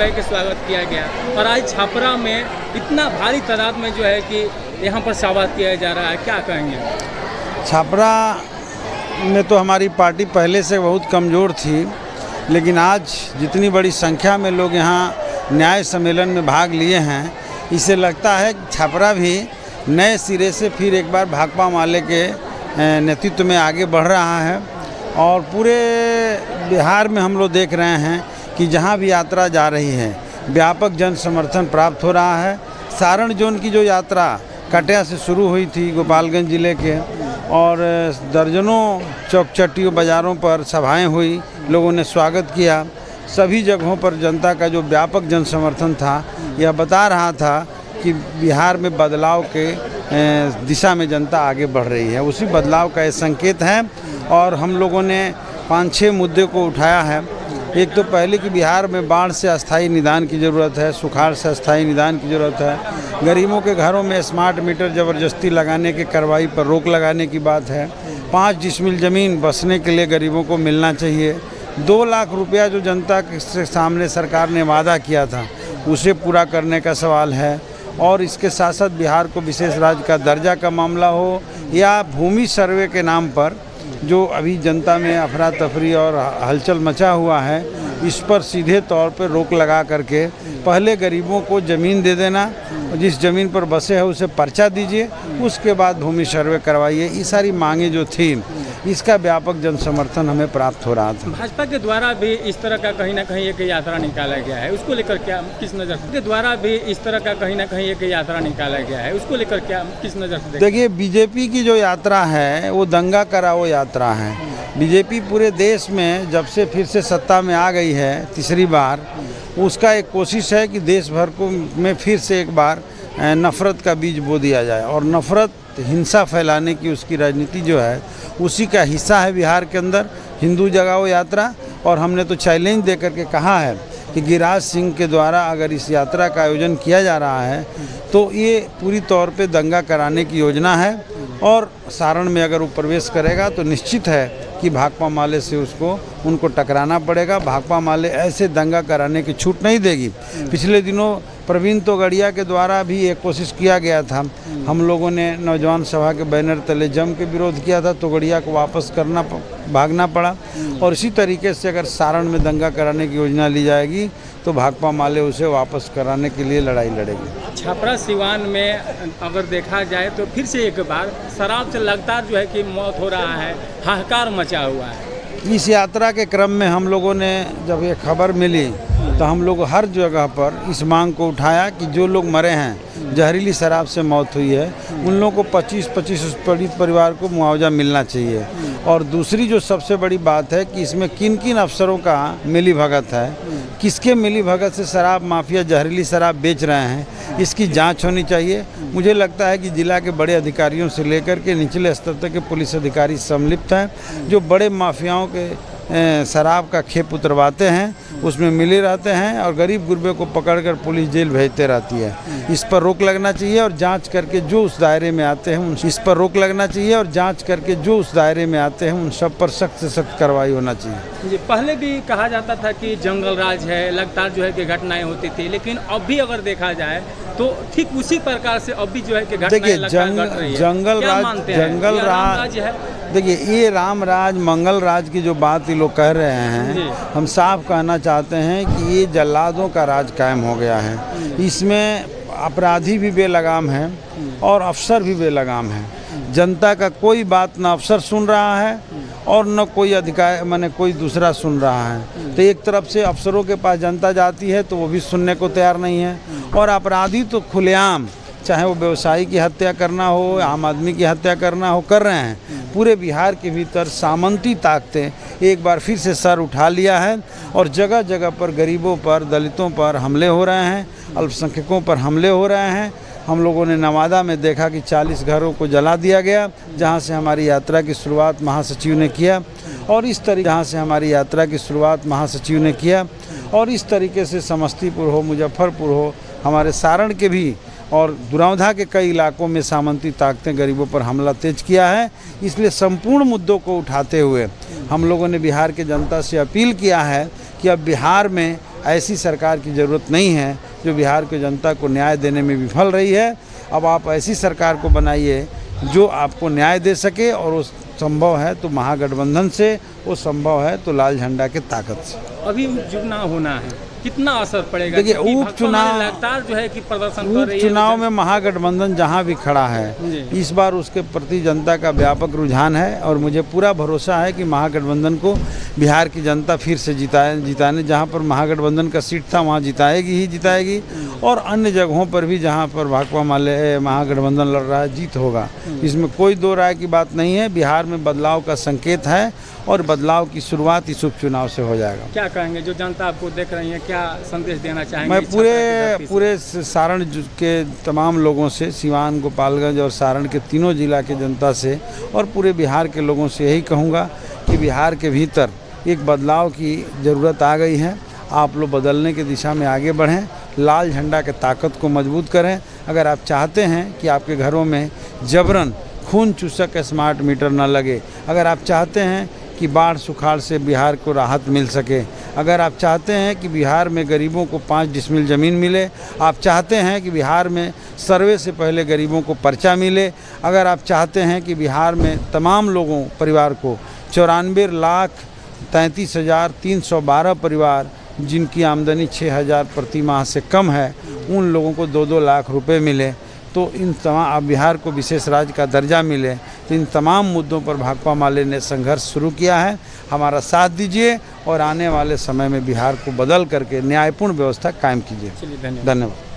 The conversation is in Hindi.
कह के स्वागत किया गया और आज छपरा में इतना भारी तादाद में जो है कि यहाँ पर स्वागत किया जा रहा है, क्या कहेंगे? छपरा में तो हमारी पार्टी पहले से बहुत कमज़ोर थी, लेकिन आज जितनी बड़ी संख्या में लोग यहाँ न्याय सम्मेलन में भाग लिए हैं, इससे लगता है कि छपरा भी नए सिरे से फिर एक बार भाकपा माले के नेतृत्व में आगे बढ़ रहा है। और पूरे बिहार में हम लोग देख रहे हैं कि जहाँ भी यात्रा जा रही है व्यापक जन समर्थन प्राप्त हो रहा है। सारण जोन की जो यात्रा कटिया से शुरू हुई थी गोपालगंज ज़िले के, और दर्जनों चौक चट्टियों बाज़ारों पर सभाएं हुई, लोगों ने स्वागत किया। सभी जगहों पर जनता का जो व्यापक जन समर्थन था, यह बता रहा था कि बिहार में बदलाव के दिशा में जनता आगे बढ़ रही है। उसी बदलाव का ये संकेत है। और हम लोगों ने 5-6 मुद्दे को उठाया है। एक तो पहले कि बिहार में बाढ़ से अस्थायी निदान की ज़रूरत है, सुखाड़ से अस्थायी निदान की ज़रूरत है, गरीबों के घरों में स्मार्ट मीटर ज़बरदस्ती लगाने के कार्रवाई पर रोक लगाने की बात है। 5 डिसमिल ज़मीन बसने के लिए गरीबों को मिलना चाहिए। 2 लाख रुपया जो जनता के सामने सरकार ने वादा किया था, उसे पूरा करने का सवाल है। और इसके साथ साथ बिहार को विशेष राज्य का दर्जा का मामला हो या भूमि सर्वे के नाम पर जो अभी जनता में अफरा तफरी और हलचल मचा हुआ है, इस पर सीधे तौर पर रोक लगा करके पहले गरीबों को ज़मीन दे देना, जिस ज़मीन पर बसे है उसे पर्चा दीजिए, उसके बाद भूमि सर्वे करवाइए। ये सारी मांगें जो थी, इसका व्यापक जन समर्थन हमें प्राप्त हो रहा था। भाजपा के द्वारा भी इस तरह का कहीं ना कहीं एक यात्रा निकाला गया है, उसको लेकर क्या किस नज़र से? के द्वारा भी इस तरह का कहीं ना कहीं एक यात्रा निकाला गया है, उसको लेकर क्या किस नज़र से? देखिए, बीजेपी की जो यात्रा है वो दंगा कराओ यात्रा है। बीजेपी पूरे देश में जब से फिर से सत्ता में आ गई है तीसरी बार, उसका एक कोशिश है कि देश भर को में फिर से एक बार नफ़रत का बीज बो दिया जाए। और नफ़रत, हिंसा फैलाने की उसकी राजनीति जो है, उसी का हिस्सा है बिहार के अंदर हिंदू जगाओ यात्रा। और हमने तो चैलेंज दे करके कहा है कि गिरिराज सिंह के द्वारा अगर इस यात्रा का आयोजन किया जा रहा है तो ये पूरी तौर पे दंगा कराने की योजना है। और सारण में अगर वो प्रवेश करेगा तो निश्चित है कि भाकपा माले से उनको टकराना पड़ेगा। भाकपा माले ऐसे दंगा कराने की छूट नहीं देगी। पिछले दिनों प्रवीण तोगड़िया के द्वारा भी एक कोशिश किया गया था, हम लोगों ने नौजवान सभा के बैनर तले जम के विरोध किया था, तोगड़िया को वापस भागना पड़ा। और इसी तरीके से अगर सारण में दंगा कराने की योजना ली जाएगी तो भाकपा माले उसे वापस कराने के लिए लड़ाई लड़ेगी। छपरा सिवान में अगर देखा जाए तो फिर से एक बार शराब से लगातार जो है कि मौत हो रहा है, हाहाकार मचा हुआ है। इस यात्रा के क्रम में हम लोगों ने जब ये खबर मिली तो हम लोग हर जगह पर इस मांग को उठाया कि जो लोग मरे हैं, जहरीली शराब से मौत हुई है, उन लोगों को 25-25 पीड़ित परिवार को मुआवजा मिलना चाहिए। और दूसरी जो सबसे बड़ी बात है कि इसमें किन किन अफसरों का मिलीभगत है, किसके मिलीभगत से शराब माफिया जहरीली शराब बेच रहे हैं, इसकी जांच होनी चाहिए। मुझे लगता है कि जिला के बड़े अधिकारियों से लेकर के निचले स्तर तक के पुलिस अधिकारी सम्मिलित हैं, जो बड़े माफियाओं के शराब का खेप उतरवाते हैं, उसमें मिले रहते हैं और गरीब गुरबे को पकड़कर पुलिस जेल भेजते रहती है। इस पर रोक लगना चाहिए और जांच करके जो उस दायरे में आते हैं उन इस पर रोक लगना चाहिए और जांच करके जो उस दायरे में आते हैं उन सब पर सख्त से सख्त कार्रवाई होना चाहिए। जी, पहले भी कहा जाता था कि जंगल राज है, लगातार जो है कि घटनाएं होती थी, लेकिन अब भी अगर देखा जाए तो ठीक उसी प्रकार से अब भी जो है कि घटनाएं लगातार घट रही है। जंगल राज है। देखिए, ये राम राज मंगल राज की जो बात ये लोग कह रहे हैं, हम साफ कहना चाहते हैं कि ये जल्लादों का राज कायम हो गया है। इसमें अपराधी भी बेलगाम है और अफसर भी बेलगाम है। जनता का कोई बात न अफसर सुन रहा है और न कोई अधिकार माने कोई दूसरा सुन रहा है। तो एक तरफ से अफसरों के पास जनता जाती है तो वो भी सुनने को तैयार नहीं है, और अपराधी तो खुलेआम, चाहे वो व्यवसायी की हत्या करना हो, आम आदमी की हत्या करना हो, कर रहे हैं। पूरे बिहार के भीतर सामंती ताकतें एक बार फिर से सर उठा लिया है और जगह जगह पर गरीबों पर, दलितों पर हमले हो रहे हैं, अल्पसंख्यकों पर हमले हो रहे हैं। हम लोगों ने नवादा में देखा कि 40 घरों को जला दिया गया, जहां से हमारी यात्रा की शुरुआत महासचिव ने किया। और इस तरीके से समस्तीपुर हो, मुजफ्फरपुर हो, हमारे सारण के भी और दुरावधा के कई इलाकों में सामंती ताकतें गरीबों पर हमला तेज किया है। इसलिए संपूर्ण मुद्दों को उठाते हुए हम लोगों ने बिहार के जनता से अपील किया है कि अब बिहार में ऐसी सरकार की ज़रूरत नहीं है जो बिहार की जनता को न्याय देने में विफल रही है। अब आप ऐसी सरकार को बनाइए जो आपको न्याय दे सके, और वो संभव है तो महागठबंधन से, वो संभव है तो लाल झंडा के ताकत से। अभी उपचुनाव होना है, कितना असर पड़ेगा? देखिए, क्योंकि उपचुनाव भाजपा लगातार जो है कि प्रदर्शन कर रही है। उपचुनाव में महागठबंधन जहां भी खड़ा है, इस बार उसके प्रति जनता का व्यापक रुझान है, और मुझे पूरा भरोसा है कि महागठबंधन को बिहार की जनता फिर से जिताने जहां पर महागठबंधन का सीट था वहां जिताएगी ही जिताएगी, और अन्य जगहों पर भी जहां पर भाकपा माले महागठबंधन लड़ रहा है जीत होगा। इसमें कोई दो राय की बात नहीं है। बिहार में बदलाव का संकेत है, और बदलाव की शुरुआत इस उपचुनाव से हो जाएगा। क्या कहेंगे जो जनता आपको देख रही है, क्या संदेश देना चाहेंगे? मैं पूरे सारण के तमाम लोगों से, सिवान, गोपालगंज और सारण के तीनों जिला के जनता से और पूरे बिहार के लोगों से यही कहूँगा कि बिहार के भीतर एक बदलाव की ज़रूरत आ गई है। आप लोग बदलने की दिशा में आगे बढ़ें, लाल झंडा के ताकत को मजबूत करें। अगर आप चाहते हैं कि आपके घरों में जबरन खून चूसक स्मार्ट मीटर न लगे, अगर आप चाहते हैं कि बाढ़ सुखाड़ से बिहार को राहत मिल सके, अगर आप चाहते हैं कि बिहार में गरीबों को 5 डिसमिल ज़मीन मिले, आप चाहते हैं कि बिहार में सर्वे से पहले गरीबों को पर्चा मिले, अगर आप चाहते हैं कि बिहार में तमाम लोगों परिवार को 94,33,312 परिवार जिनकी आमदनी 6,000 प्रति माह से कम है, उन लोगों को 2-2 लाख रुपए मिले, तो इन तमाम बिहार को विशेष राज्य का दर्जा मिले, तो इन तमाम मुद्दों पर भाकपा माले ने संघर्ष शुरू किया है। हमारा साथ दीजिए और आने वाले समय में बिहार को बदल करके न्यायपूर्ण व्यवस्था कायम कीजिए। चलिए, धन्यवाद। धन्यवाद।